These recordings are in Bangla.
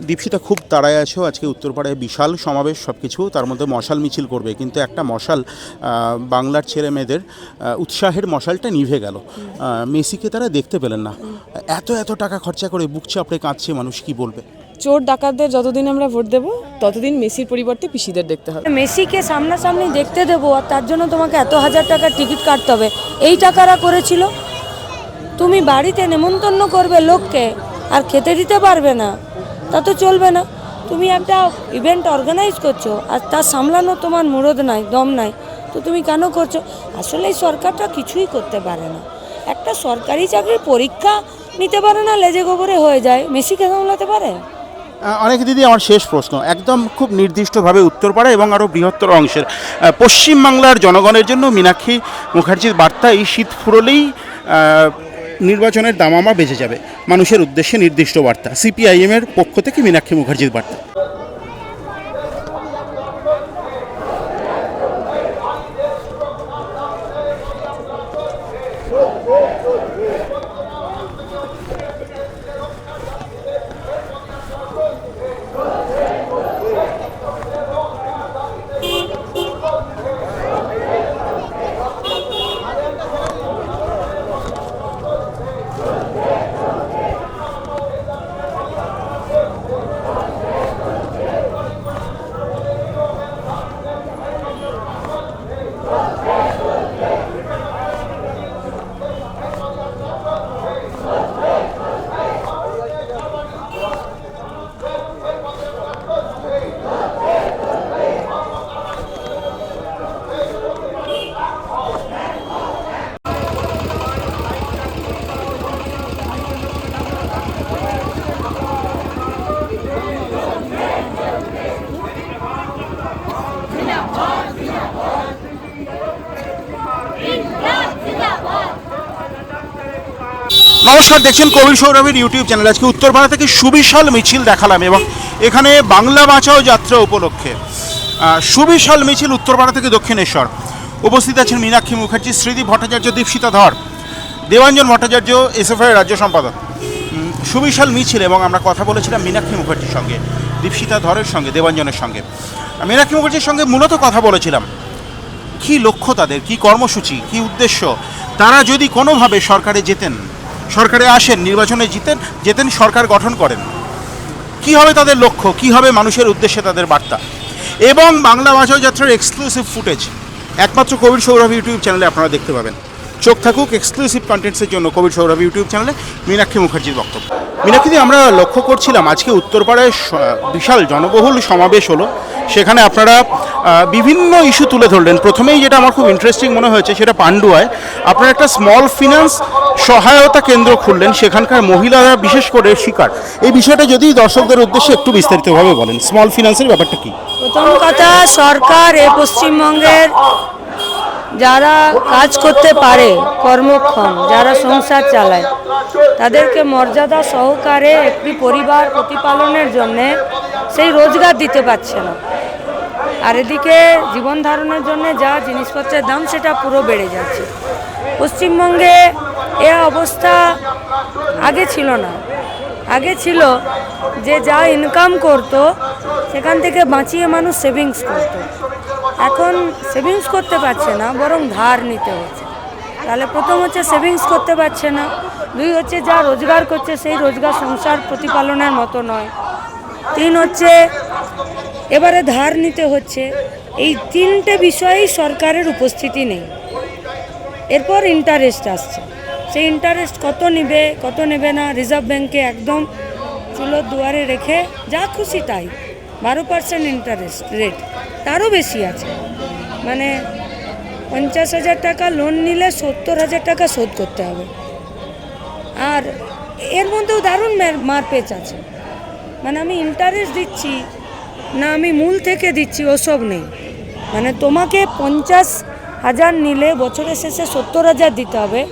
দীপশিতা খুব তাড়ায় আছো, আজকে উত্তরপাড়ায় বিশাল সমাবেশ, সব কিছু তার মধ্যে মশাল মিছিল করবে, কিন্তু একটা মশাল বাংলার ছেলে মেয়েদের উৎসাহের মশালটা নিভে গেল। মেসিকে তারা দেখতে পেলেন না। এত এত টাকা খরচা করে বুক চাপড়ে কাঁদছে মানুষ, কি বলবে? চোর ডাকাতদের যতদিন আমরা ভোট দেবো ততদিন মেসির পরিবর্তে পিসিদের দেখতে হবে। মেসিকে সামনাসামনি দেখতে দেবো আর তার জন্য তোমাকে এত হাজার টাকার টিকিট কাটতে হবে, এই টাকারা করেছিল। তুমি বাড়িতে নেমন্তন্ন করবে লোককে আর খেতে দিতে পারবে না, তা তো চলবে না। তুমি একটা ইভেন্ট অর্গানাইজ করছো আর তা সামলানো তোমার মুরদ নাই, দম নাই, তো তুমি কেন করছো? আসলে এই সরকারটা কিছুই করতে পারে না। একটা সরকারি চাকরির পরীক্ষা নিতে পারে না, লেজে গোবরে হয়ে যায়, মেসিকে সামলাতে পারে? অনেক দিদি, আমার শেষ প্রশ্ন একদম খুব নির্দিষ্টভাবে উত্তরপাড়া এবং আরও বৃহত্তর অংশের পশ্চিমবাংলার জনগণের জন্য মীনাক্ষী মুখার্জির বার্তা এই শীত ফুরলেই নির্বাচনের দামামা বেজে যাবে, মানুষের উদ্দেশ্যে নির্দিষ্ট বার্তা, সিপিআইএমের পক্ষ থেকে মীনাক্ষী মুখার্জির বার্তা। নমস্কার, দেখছেন কবির সৌরভের ইউটিউব চ্যানেল। আজকে উত্তরপাড়া থেকে সুবিশাল মিছিল দেখালাম এবং এখানে বাংলা বাঁচাও যাত্রা উপলক্ষে সুবিশাল মিছিল উত্তরপাড়া থেকে দক্ষিণেশ্বর। উপস্থিত আছেন মীনাক্ষী মুখার্জি, শ্রীদীপ ভট্টাচার্য, দীপশিতা ধর, দেবাঞ্জন ভট্টাচার্য, এসএফআই রাজ্য সম্পাদক। সুবিশাল মিছিল এবং আমরা কথা বলেছিলাম মীনাক্ষী মুখার্জির সঙ্গে, দীপশিতা ধরের সঙ্গে, দেবাঞ্জনের সঙ্গে। মীনাক্ষী মুখার্জির সঙ্গে মূলত কথা বলেছিলাম কী লক্ষ্য তাদের, কী কর্মসূচি, কী উদ্দেশ্য। তারা যদি কোনোভাবে সরকারে যেতেন, সরকারে আসেন, নির্বাচনে যেতেন, সরকার গঠন করেন, কি হবে তাদের লক্ষ্য, কি হবে মানুষের উদ্দেশ্যে তাদের বার্তা, এবং বাংলা বাঁচাও যাত্রার এক্সক্লুসিভ ফুটেজ একমাত্র কবির সৌরভ ইউটিউব চ্যানেলে আপনারা দেখতে পাবেন। চোখ থাকুক এক্সক্লুসিভ কন্টেন্টসের জন্য কবির সৌরভ ইউটিউব চ্যানেলে মীনাক্ষী মুখার্জির বক্তব্য। মীনাক্ষী, আমরা লক্ষ্য করছিলাম আজকে উত্তরপাড়ায় বিশাল জনবহুল সমাবেশ হলো, সেখানে আপনারা বিভিন্ন ইস্যু তুলে ধরলেন। প্রথমেই যেটা আমার খুব ইন্টারেস্টিং মনে হয়েছে সেটা পান্ডুয়ায় আপনারা একটা স্মল ফিন্যান্স সহায়তা কেন্দ্র খুললেন, সেখানকার মহিলারা বিশেষ করে শিকার। এই বিষয়টা যদি দর্শকদের উদ্দেশ্যে একটু বিস্তারিতভাবে বলেন, স্মল ফিন্যান্সের ব্যাপারটা কি? প্রথম কথা, সরকার এ পশ্চিমবঙ্গের যারা কাজ করতে পারে, কর্মক্ষম, যারা সংসার চালায়, তাদেরকে মর্যাদা সহকারে একটি পরিবার প্রতিপালনের জন্যে সেই রোজগার দিতে পারছে না। আর এদিকে জীবন ধারণের জন্য যা জিনিসপত্রের দাম সেটা পুরো বেড়ে যাচ্ছে। পশ্চিমবঙ্গে এ অবস্থা আগে ছিল না। আগে ছিল যে যা ইনকাম করতো সেখান থেকে বাঁচিয়ে মানুষ সেভিংস করতো। এখন সেভিংস করতে পারছে না, বরং ধার নিতে হচ্ছে। তাহলে প্রথম হচ্ছে সেভিংস করতে পারছে না, দুই হচ্ছে যা রোজগার করছে সেই রোজগার সংসার প্রতিপালনের মতো নয়, তিন হচ্ছে এবারে ধার নিতে হচ্ছে। এই তিনটে বিষয়েই সরকারের উপস্থিতি নেই। এরপর ইন্টারেস্ট আসছে, সেই ইন্টারেস্ট কত নেবে কত নেবে না, রিজার্ভ ব্যাঙ্কে একদম চুলোর দুয়ারে রেখে যা খুশি তাই, 12% ইন্টারেস্ট রেট, তারও বেশি আছে। মানে 50,000 টাকা লোন নিলে 70,000 টাকা শোধ করতে হবে। আর এর মধ্যেও দারুণ মারপেচ আছে। মানে আমি ইন্টারেস্ট দিচ্ছি না আমি মূল থেকে দিচ্ছি, ওসব নেই। মানে তোমাকে 50,000 নিলে বছরের শেষে 70,000 দিতে হবে,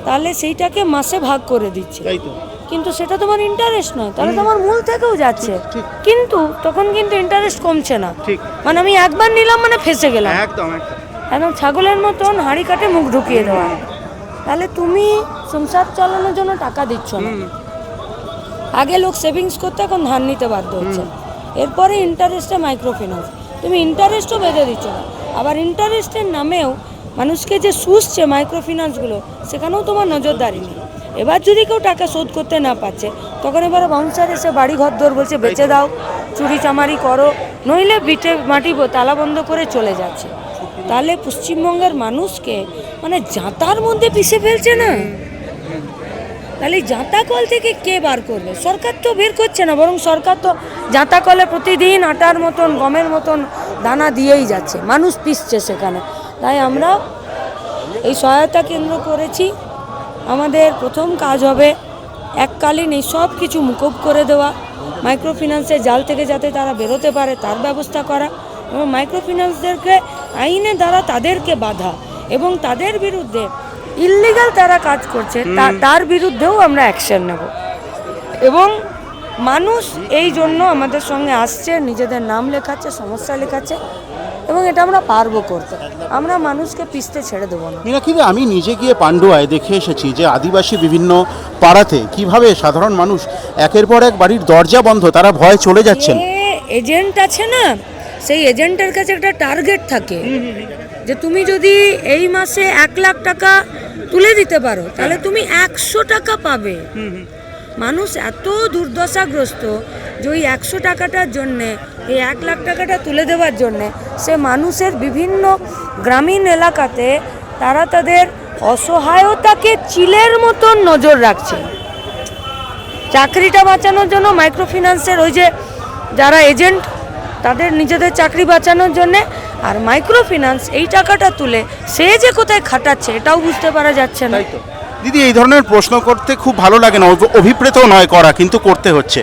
তাহলে সেইটাকে মাসে ভাগ করে দিচ্ছে। কিন্তু সেটা তোমার ইন্টারেস্ট নয়, তাহলে তোমার মূল থেকেও যাচ্ছে, কিন্তু তখন কিন্তু ইন্টারেস্ট কমছে না। ঠিক। মানে আমি একবার নিলাম মানে ফেসে গেলাম, একদম একদম। একদম ছাগলের মতন হাঁড়ি কাটে মুখ ঢুকিয়ে দেওয়া। তাহলে তুমি সংসার চালানোর জন্য টাকা দিচ্ছ না। আগে লোক সেভিংস করতে, এখন ধার নিতে বাধ্য হচ্ছে। এরপরে ইন্টারেস্টে মাইক্রো ফিন্যান্স, তুমি ইন্টারেস্টও বেঁধে দিচ্ছ না। আবার ইন্টারেস্টের নামেও মানুষকে যে শুষছে মাইক্রো ফিন্যান্সগুলো, সেখানেও তোমার নজরদারি নেই। এবার যদি কেউ টাকা শোধ করতে না পারছে, তখন এবারে বাউন্সার এসে বাড়ি ঘর দৌড় বলছে বেচে দাও, চুরি চামারি করো, নইলে বিটে মাটি তালা বন্ধ করে চলে যাচ্ছে। তাহলে পশ্চিমবঙ্গের মানুষকে মানে জাঁতার মধ্যে পিষে ফেলছে না। তাহলে জাঁতা কল থেকে কে বার করবে? সরকার তো বের করছে না, বরং সরকার তো জাঁতা কলে প্রতিদিন আটার মতন গমের মতন দানা দিয়েই যাচ্ছে, মানুষ পিষছে সেখানে। তাই আমরা এই সহায়তা কেন্দ্র করেছি। আমাদের প্রথম কাজ হবে এককালীন এই সব কিছু মুকুব করে দেওয়া, মাইক্রো ফিন্যান্সের জাল থেকে যাতে তারা বেরোতে পারে তার ব্যবস্থা করা, এবং মাইক্রো ফিন্যান্সদেরকে আইনের দ্বারা তাদেরকে বাধা, এবং তাদের বিরুদ্ধে ইল্লিগাল তারা কাজ করছে তার বিরুদ্ধেও আমরা অ্যাকশন নেব। এবং মানুষ এই জন্য আমাদের সঙ্গে আসছে, নিজেদের নাম লেখাচ্ছে, সমস্যা লেখাচ্ছে, এবং এটা আমরা পারবো করতে। আমরা মানুষকে পিষতে ছেড়ে দেবো না। মীনাক্ষী, আমি নিজে গিয়ে পান্ডুয়ায় দেখে এসেছি যে আদিবাসী বিভিন্ন পাড়াতে কিভাবে সাধারণ মানুষ একের পর এক বাড়ির দরজা বন্ধ, তারা ভয়ে চলে যাচ্ছেন। এজেন্ট আছে না, সেই এজেন্টের কাছে একটা টার্গেট থাকে যে তুমি যদি এই মাসে 1 লাখ টাকা তুলে দিতে পারো তাহলে তুমি 100 টাকা পাবে। মানুষ এত দুর্দশাগ্রস্ত যে ওই 100 টাকাটার জন্যে, এই 1 লাখ টাকাটা তুলে দেওয়ার জন্যে সে মানুষের বিভিন্ন গ্রামীণ এলাকাতে তারা তাদের অসহায়তাকে চিলের মতন নজর রাখছে। চাকরিটা বাঁচানোর জন্য মাইক্রো ফিন্যান্সের ওই যে যারা এজেন্ট, তাদের নিজেদের চাকরি বাঁচানোর জন্যে, আর মাইক্রো ফিন্যান্স এই টাকাটা তুলে সে যে কোথায় খাটাচ্ছে এটাও বুঝতে পারা যাচ্ছে না। দিদি, এই ধরনের প্রশ্ন করতে খুব ভালো লাগে না, অভিপ্রেত নয় করা, কিন্তু করতে হচ্ছে।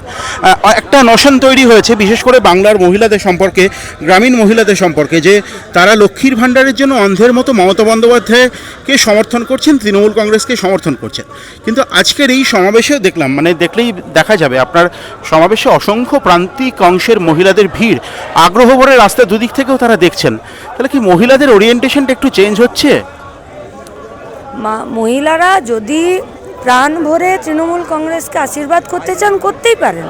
একটা নশন তৈরি হয়েছে বিশেষ করে বাংলার মহিলাদের সম্পর্কে, গ্রামীণ মহিলাদের সম্পর্কে, যে তারা লক্ষ্মীর ভাণ্ডারের জন্য অন্ধের মতো মমতা বন্দ্যোপাধ্যায়কে সমর্থন করছেন, তৃণমূল কংগ্রেসকে সমর্থন করছেন। কিন্তু আজকের এই সমাবেশেও দেখলাম, মানে দেখলেই দেখা যাবে আপনার সমাবেশে অসংখ্য প্রান্তিক অংশের মহিলাদের ভিড়, আগ্রহ ভরে রাস্তা দুদিক থেকেও তারা দেখছেন। তাহলে কি মহিলাদের ওরিয়েন্টেশনটা একটু চেঞ্জ হচ্ছে? মহিলারা যদি প্রাণ ভরে তৃণমূল কংগ্রেসকে আশীর্বাদ করতে চান করতেই পারেন,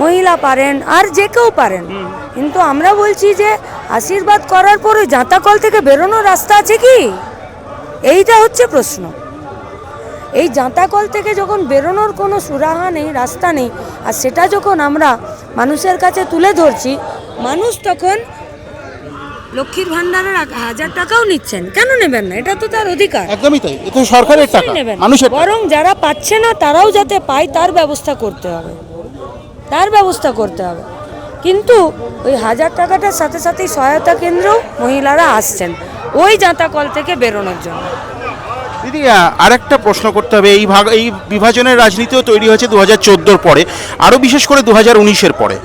মহিলা পারেন, আর যে কেউ পারেন। কিন্তু আমরা বলছি যে আশীর্বাদ করার পরে জাঁতাকল থেকে বেরোনোর রাস্তা আছে কি, এইটা হচ্ছে প্রশ্ন। এই জাঁতাকল থেকে যখন বেরোনোর কোনো সুরাহা নেই, রাস্তা নেই, আর সেটা যখন আমরা মানুষের কাছে তুলে ধরছি, মানুষ তখন লক্ষ্মীর ভান্ডারের 1000 টাকাও নিচ্ছেন, কেন নেবেন না? এটা তো তার অধিকার। একদমই তাই, এটা সরকারের টাকা, মানুষের। বরং যারা পাচ্ছে না তারাও যাতে পায় তার ব্যবস্থা করতে হবে, তার ব্যবস্থা করতে হবে। কিন্তু ওই 1000 টাকাটার সাথে সাথেই সহায়তা কেন্দ্রেও মহিলারা আসছেন ওই জাঁতাকল থেকে বেরোনোর জন্য। দিদি, আরেকটা প্রশ্ন করতে হবে। এই বিভাজনের রাজনীতিও তৈরি হয়েছে 2014 পরে, আরও বিশেষ করে 2019-এর পরে।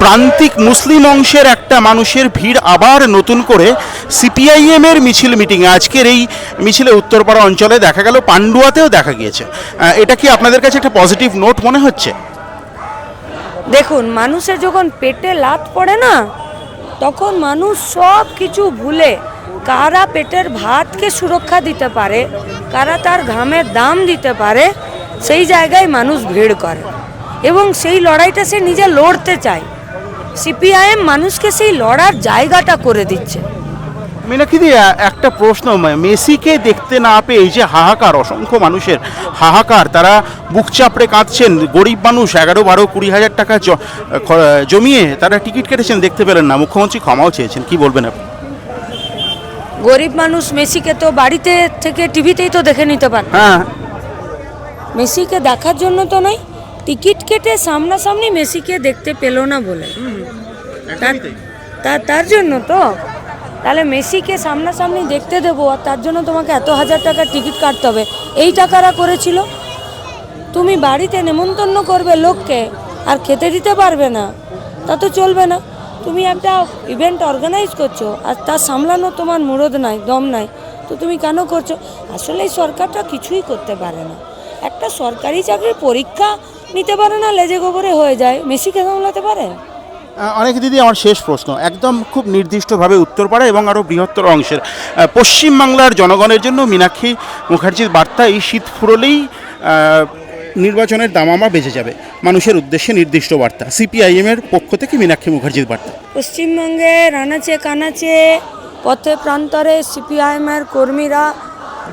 প্রান্তিক মুসলিম অংশের একটা মানুষের ভিড় আবার নতুন করে সিপিআইএমের মিটিংয়ে, আজকের এই মিছিলে উত্তরপাড়া অঞ্চলে দেখা গেল, পান্ডুয়াতেও দেখা গিয়েছে। এটা কি আপনাদের কাছে একটা পজিটিভ নোট মনে হচ্ছে? দেখুন, মানুষের যখন পেটে লাত পড়ে না, তখন মানুষ সব কিছু ভুলে কারা পেটের ভাতকে সুরক্ষা দিতে পারে, কারা তার ঘামের দাম দিতে পারে, সেই জায়গায় মানুষ ভিড় করে এবং সেই লড়াইটা সে নিজে লড়তে চায়। সিপিআইএম মানুষকে সেই লড়ার জায়গাটা করে দিচ্ছে। মীনাক্ষী দি, একটা প্রশ্ন, মেসিকে দেখতে না পেয়ে এই যে হাহাকার, অসংখ্য মানুষের হাহাকার, তারা বুক চাপড়ে কাঁদছেন, গরিব মানুষ 11, 12, 20 হাজার টাকা জমিয়ে তারা টিকিট কেটেছেন, দেখতে পেলেন না, মুখ্যমন্ত্রী ক্ষমাও চেয়েছেন, কি বলবেন আপনি? গরিব মানুষ মেসিকে তো বাড়িতে থেকে টিভিতেই তো দেখে নিতে পারে। হ্যাঁ, মেসিকে দেখার জন্য তো নয়, টিকিট কেটে সামনাসামনি মেসিকে দেখতে পেল না বলে, তার জন্য তো। তাহলে মেসিকে সামনাসামনি দেখতে দেবো, আর তার জন্য তোমাকে এত 1000 টাকার টিকিট কাটতে হবে। এই টাকারা করেছিল। তুমি বাড়িতে নেমন্তন্ন করবে লোককে আর খেতে দিতে পারবে না, তা তো চলবে না। তুমি একটা ইভেন্ট অর্গানাইজ করছো আর তা সামলানো তোমার মুরদ নাই, দম নাই, তো তুমি কেন করছো? আসলে এই সরকারটা কিছুই করতে পারে না। একটা সরকারি চাকরির পরীক্ষা নিতে পারে না, লেজে গোবরে হয়ে যায়, মেসিকে সামলাতে পারে? অনেক দিদি, আমার শেষ প্রশ্ন একদম খুব নির্দিষ্টভাবে উত্তরপাড়া এবং আরও বৃহত্তর অংশের পশ্চিমবাংলার জনগণের জন্য মীনাক্ষী মুখার্জির বার্তা এই শীত ফুরলেই নির্বাচনের দামামা বেজে যাবে, মানুষের উদ্দেশ্যে নির্দিষ্ট বার্তা, সিপিআইএমের পক্ষ থেকে মীনাক্ষী মুখার্জির বার্তা। পশ্চিমবঙ্গের আনাচে কানাচে পথে প্রান্তরে সিপিআইএমের কর্মীরা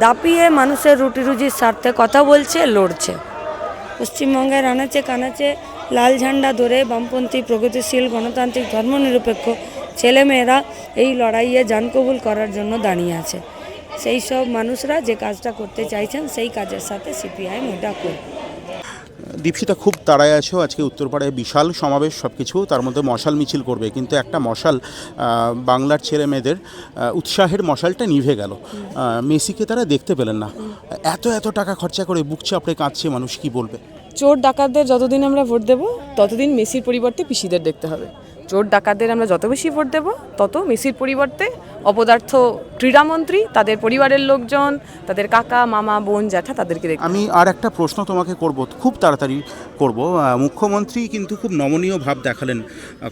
দাপিয়ে মানুষের রুটি রুজির স্বার্থে কথা বলছে, লড়ছে। পশ্চিমবঙ্গের আনাচে কানাচে লাল ঝান্ডা ধরে বামপন্থী, প্রগতিশীল, গণতান্ত্রিক, ধর্মনিরপেক্ষ ছেলেমেয়েরা এই লড়াইয়ে জান কবুল করার জন্য দাঁড়িয়ে আছে। সেই সব মানুষরা যে কাজটা করতে চাইছেন সেই কাজের সাথে সিপিআইএম ওটা করবে। দীপশিতা, খুব তাড়ায় আছো, আজকে উত্তরপাড়ায় বিশাল সমাবেশ, সব কিছু তার মধ্যে মশাল মিছিল করবে, কিন্তু একটা মশাল বাংলার ছেলে মেয়েদের উৎসাহের মশালটা নিভে গেল, মেসিকে তারা দেখতে পেলেন না। এত এত টাকা খরচা করে বুক চাপড়ে কাঁদছে মানুষ, কি বলবে? চোর ডাকাতদের যতদিন আমরা ভোট দেব ততদিন মেসির পরিবর্তে পিসিদের দেখতে হবে। চোর ডাকাতদের আমরা যত বেশি ভোট দেব তত মেসির পরিবর্তে অপদার্থ ক্রীড়ামন্ত্রী, তাদের পরিবারের লোকজন, তাদের কাকা, মামা, বোন, জ্যাঠা, তাদেরকে দেখতে। আমি আর একটা প্রশ্ন তোমাকে করব, খুব তাড়াতাড়ি করব। মুখ্যমন্ত্রী কিন্তু খুব নমনীয় ভাব দেখালেন,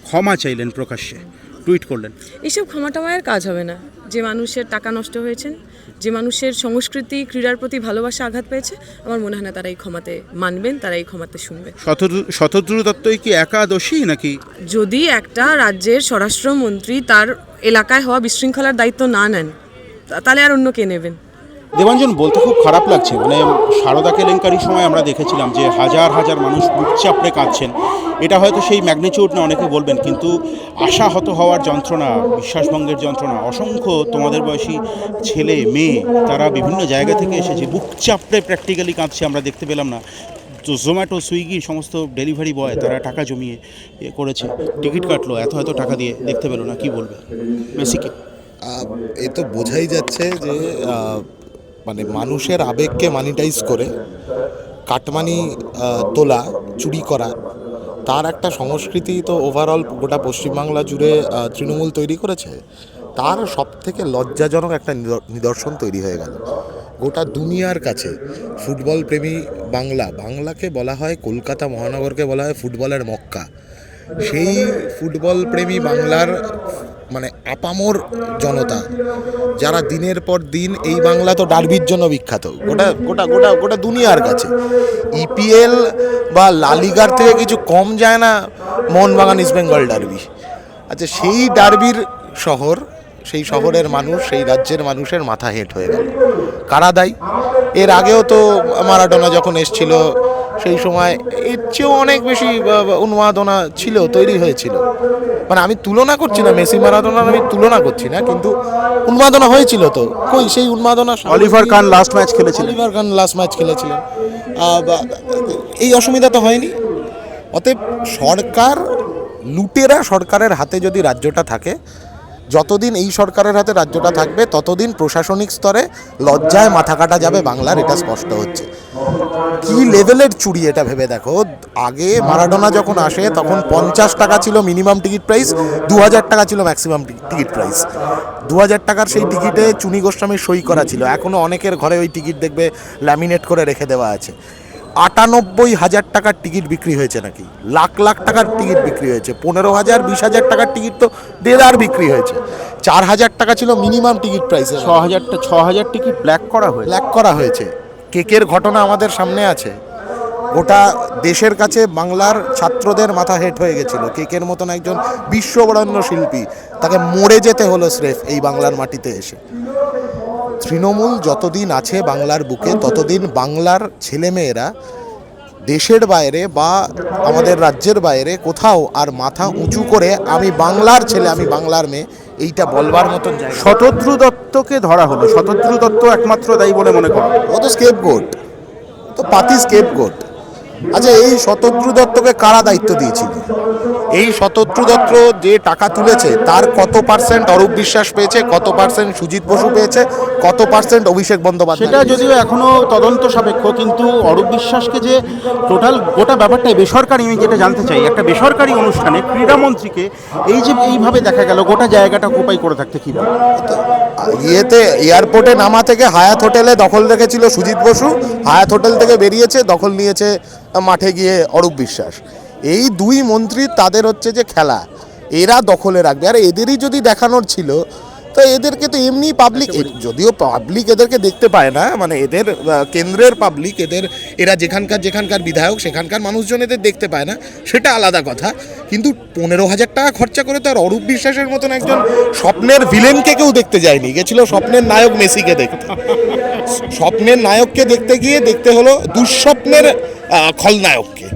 ক্ষমা চাইলেন প্রকাশ্যে, টুইট করলেন। এইসব ক্ষমা টমায়ের কাজ হবে না। যে মানুষের টাকা নষ্ট হয়েছেন, যে মানুষের সংস্কৃতি, ক্রীড়ার প্রতি ভালোবাসা আঘাত পেয়েছে, আমার মনে হয় না তারা এই ক্ষমাতে মানবেন, তারা এই ক্ষমাতে শুনবেন। শতদ্রু দত্তই কি একা দোষী নাকি? যদি একটা রাজ্যের স্বরাষ্ট্রমন্ত্রী তার এলাকায় হওয়া বিশৃঙ্খলার দায়িত্ব না নেন, তাহলে আর অন্য কে নেবেন? দেবাঞ্জন, বলতে খুব খারাপ লাগছে, মানে সারদা কেলেঙ্কারির সময় আমরা দেখেছিলাম যে হাজার হাজার মানুষ বুক চাপড়ে কাঁদছেন, এটা হয়তো সেই ম্যাগনিটিউড না অনেকে বলবেন, কিন্তু আশাহত হওয়ার যন্ত্রণা, বিশ্বাসভঙ্গের যন্ত্রণা, অসংখ্য তোমাদের বয়সী ছেলে মেয়ে তারা বিভিন্ন জায়গা থেকে এসেছে, বুক চাপড়ে প্র্যাকটিক্যালি কাঁদছে, আমরা দেখতে পেলাম না। তো জোম্যাটো, সুইগি সমস্ত ডেলিভারি বয় তারা টাকা জমিয়ে করেছে, টিকিট কাটলো এত এত টাকা দিয়ে, দেখতে পেলো না, কি বলবে মেসিকে? এ তো বোঝাই যাচ্ছে যে মানে মানুষের আবেগকে মানিটাইজ করে কাটমানি তোলা, চুরি করা, তার একটা সংস্কৃতি তো ওভারঅল গোটা পশ্চিমবাংলা জুড়ে তৃণমূল তৈরি করেছে। তার সবথেকে লজ্জাজনক একটা নিদর্শন তৈরি হয়ে গেল গোটা দুনিয়ার কাছে। ফুটবল প্রেমী বাংলাকে বলা হয়, কলকাতা মহানগরকে বলা হয় ফুটবলের মক্কা। সেই ফুটবল প্রেমী বাংলার মানে আপামর জনতা, যারা দিনের পর দিন, এই বাংলা তো ডার্বির জন্য বিখ্যাত গোটা গোটা গোটা গোটা দুনিয়ার কাছে। ইপিএল বা লালিগার থেকে কিছু কম যায় না মোহনবাগান ইস্ট বেঙ্গল ডার্বি। আচ্ছা, সেই ডার্বির শহর, সেই শহরের মানুষ, সেই রাজ্যের মানুষের মাথা হেঁট হয়ে গেল। কারা দায়ী? এর আগেও তো মারাডোনা যখন এসছিল, সেই সময় এর চেয়েও অনেক বেশি উন্মাদনা ছিল, তৈরি হয়েছিল। মানে আমি তুলনা করছি না, মেসি মারাডোনার আমি তুলনা করছি না, কিন্তু উন্মাদনা হয়েছিল তো। কই সেই উন্মাদনা? অলিভার কান লাস্ট ম্যাচ খেলেছিলেন। এই অসুবিধা তো হয়নি। অতএব সরকার, লুটেরা সরকারের হাতে যদি রাজ্যটা থাকে, যতদিন এই সরকারের হাতে রাজ্যটা থাকবে ততদিন প্রশাসনিক স্তরে লজ্জায় মাথা কাটা যাবে বাংলার, এটা স্পষ্ট হচ্ছে। কি লেভেলের চুরি এটা ভেবে দেখো। আগে মারাডোনা যখন আসে তখন 50 টাকা ছিল মিনিমাম টিকিট প্রাইস, 2000 টাকা ছিল ম্যাক্সিমাম টিকিট প্রাইস। 2000 টাকার সেই টিকিটে চুনি গোস্বামীর সই করা ছিল। এখনও অনেকের ঘরে ওই টিকিট দেখবে ল্যামিনেট করে রেখে দেওয়া আছে। 98,000 টাকার টিকিট বিক্রি হয়েছে, নাকি লাখ লাখ টাকার টিকিট বিক্রি হয়েছে। 15,000, 20,000 টাকার টিকিট তো দেড় বিক্রি হয়েছে। 4,000 টাকা ছিল মিনিমাম টিকিট প্রাইসে, 6,000 টিকিট ব্ল্যাক করা হয়েছে। কেকের ঘটনা আমাদের সামনে আছে। গোটা দেশের কাছে বাংলার ছাত্রদের মাথা হেঁট হয়ে গেছিল। কেকের মতন একজন বিশ্ববরেণ্য শিল্পী, তাকে মরে যেতে হলো স্রেফ এই বাংলার মাটিতে এসে। তৃণমূল যতদিন আছে বাংলার বুকে, ততদিন বাংলার ছেলেমেয়েরা দেশের বাইরে বা আমাদের রাজ্যের বাইরে কোথাও আর মাথা উঁচু করে আমি বাংলার ছেলে, আমি বাংলার মেয়ে, এইটা বলবার মতন জায়গা। শতদ্রু দত্তকে ধরা হলো, শতদ্রু দত্ত একমাত্র দায়ী বলে মনে করো? ও তো স্কেপগোট, তো পাতি স্কেপগোট। আচ্ছা, এই শতদ্রু দত্তকে কারা দায়িত্ব দিয়েছিল? এই শতদ্রু দত্ত যে টাকা তুলেছে তার কত পার্সেন্ট অরূপ বিশ্বাস পেয়েছে, কত পার্সেন্ট সুজিত বসু পেয়েছে, কত পার্সেন্ট অভিষেক বন্দ্যোপাধ্যায় সেটা যদিও এখনো তদন্ত সাপেক্ষ, কিন্তু অরূপ বিশ্বাসকে যে টোটাল গোটা ব্যাপারটাই বেসরকারি, আমি যেটা জানতে চাই, একটা বেসরকারি অনুষ্ঠানে ক্রীড়ামন্ত্রীকে এই যে এইভাবে দেখা গেল গোটা জায়গাটা অকুপাই করে থাকতে কি বলে? ইয়েতে এয়ারপোর্টে নামা থেকে হায়াত হোটেলে দখল রেখেছিল সুজিত বসু, হায়াত হোটেল থেকে বেরিয়েছে দখল নিয়েছে মাঠে গিয়ে অরূপ বিশ্বাস। এই দুই মন্ত্রী তাদের হচ্ছে যে খেলা, এরা দখলে রাখবে। আর এদেরই যদি দেখানোর ছিল তো এদেরকে তো এমনি পাবলিক, যদিও পাবলিক এদেরকে দেখতে পায় না, মানে এদের কেন্দ্রের পাবলিক, এরা যেখানকার বিধায়ক সেখানকার মানুষজন এদের দেখতে পায় না, সেটা আলাদা কথা। কিন্তু 15,000 টাকা খরচা করে তো আর অরূপ বিশ্বাসের মতন একজন স্বপ্নের ভিলেনকে কেউ দেখতে যায়নি, গেছিল স্বপ্নের নায়ক মেসিকে দেখতে। স্বপ্নের নায়ককে দেখতে গিয়ে দেখতে হলো দুঃস্বপ্নের খলনায়ককে।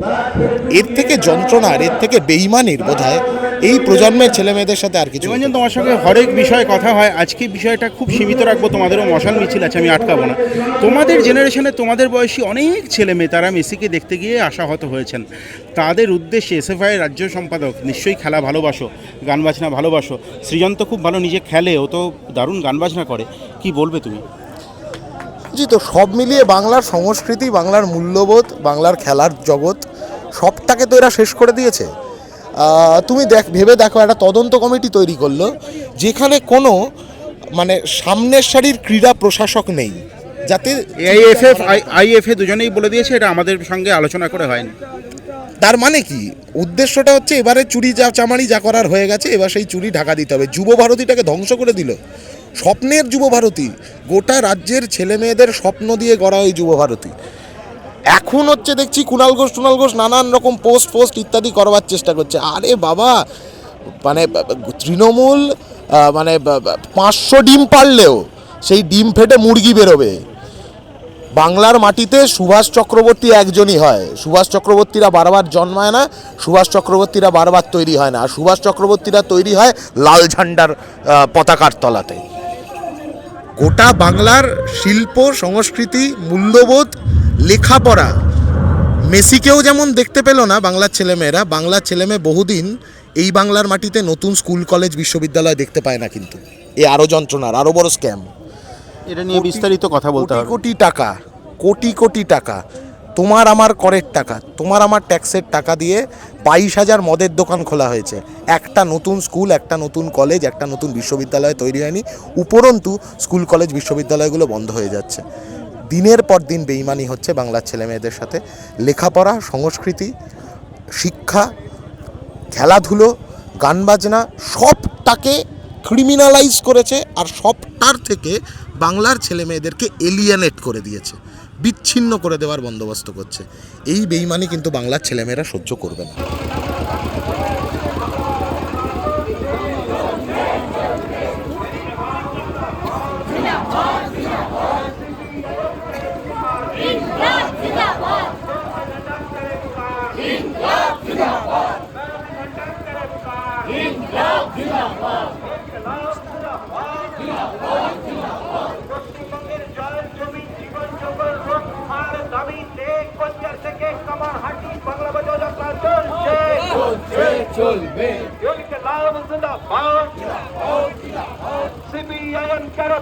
এর থেকে যন্ত্রণার, এর থেকে বেইমানির বোধহয় এই প্রজন্মের ছেলে মেয়েদের সাথে আর কিছু। নিরঞ্জন, তোমার সঙ্গে হরেক বিষয়ে কথা হয়, আজকে বিষয়টা খুব সীমিত রাখবো, তোমাদেরও মশাল মিছিল আছে, আমি আটকাবো না। তোমাদের জেনারেশনে তোমাদের বয়সী অনেক ছেলে মেয়ে তারা মেসিকে দেখতে গিয়ে আশাহত হয়েছেন। তাদের উদ্দেশ্যে এসএফআই রাজ্য সম্পাদক, নিশ্চয়ই খেলা ভালোবাসো, গান বাজনা ভালোবাসো, সৃজন তো খুব ভালো নিজে খেলে, ও তো দারুণ গান বাজনা করে, কি বলবে তুমি? জি, তো সব মিলিয়ে বাংলার সংস্কৃতি, বাংলার মূল্যবোধ, বাংলার খেলার জগৎ সবটাকে তো এরা শেষ করে দিয়েছে। তুমি ভেবে দেখো, একটা তদন্ত কমিটি তৈরি করলো যেখানে কোনো মানে সামনের সারির ক্রীড়া প্রশাসক নেই, যাতে এআইএফএফ আইএফএ দুজনেই বলে দিয়েছে এটা আমাদের সঙ্গে আলোচনা করে হয়নি। তার মানে কি, উদ্দেশ্যটা হচ্ছে এবারে চুরি চামারি যা করার হয়ে গেছে, এবার সেই চুরি ঢাকা দিতে হবে। যুব ভারতীটাকে ধ্বংস করে দিল, স্বপ্নের যুব ভারতী, গোটা রাজ্যের ছেলে মেয়েদের স্বপ্ন দিয়ে গড়া ওই যুব ভারতী এখন হচ্ছে দেখছি কুণাল ঘোষ নানান রকম পোস্ট ইত্যাদি করবার চেষ্টা করছে। আরে বাবা, মানে তৃণমূল মানে 500 ডিম পারলেও সেই ডিম ফেটে মুরগি বেরোবে। বাংলার মাটিতে সুভাষ চক্রবর্তী একজনই হয়, সুভাষ চক্রবর্তীরা বারবার জন্মায় না, সুভাষ চক্রবর্তীরা বারবার তৈরি হয় না, আর সুভাষ চক্রবর্তীরা তৈরি হয় লাল ঝান্ডার পতাকার তলাতে। গোটা বাংলার শিল্প সংস্কৃতি, মূল্যবোধ, লেখাপড়া মেসিকেও যেমন দেখতে পেল না বাংলার ছেলেমেয়েরা, বাংলার ছেলেমেয়ে বহুদিন এই বাংলার মাটিতে নতুন স্কুল কলেজ বিশ্ববিদ্যালয় দেখতে পায় না। কিন্তু এ আরও যন্ত্রণার, আরও বড় স্ক্যাম। এটা নিয়ে বিস্তারিত কথা বলতে হবে। কোটি টাকা তোমার আমার করের টাকা, তোমার আমার ট্যাক্সের টাকা দিয়ে 22,000 মদের দোকান খোলা হয়েছে। একটা নতুন স্কুল, একটা নতুন কলেজ, একটা নতুন বিশ্ববিদ্যালয় তৈরি হয়নি। উপরন্তু স্কুল কলেজ বিশ্ববিদ্যালয়গুলো বন্ধ হয়ে যাচ্ছে। দিনের পর দিন বেইমানি হচ্ছে বাংলার ছেলে মেয়েদের সাথে। লেখাপড়া, সংস্কৃতি, শিক্ষা, খেলাধুলো, গান বাজনা সবটাকে ক্রিমিনালাইজ করেছে, আর সবটার থেকে বাংলার ছেলে মেয়েদেরকে এলিয়েনেট করে দিয়েছে, বিচ্ছিন্ন করে দেওয়ার বন্দোবস্ত করছে। এই বেইমানি কিন্তু বাংলার ছেলেমেয়েরা সহ্য করবে না। পশ্চিমবঙ্গের জল জমি জীবন জঙ্গল রক্ষার দাবিতে কোচবিহার থেকে কামারহাটি বাংলা বাজার যাত্রা চলবে। লাল জিন্দাবাদ, সিপিআইএম কারো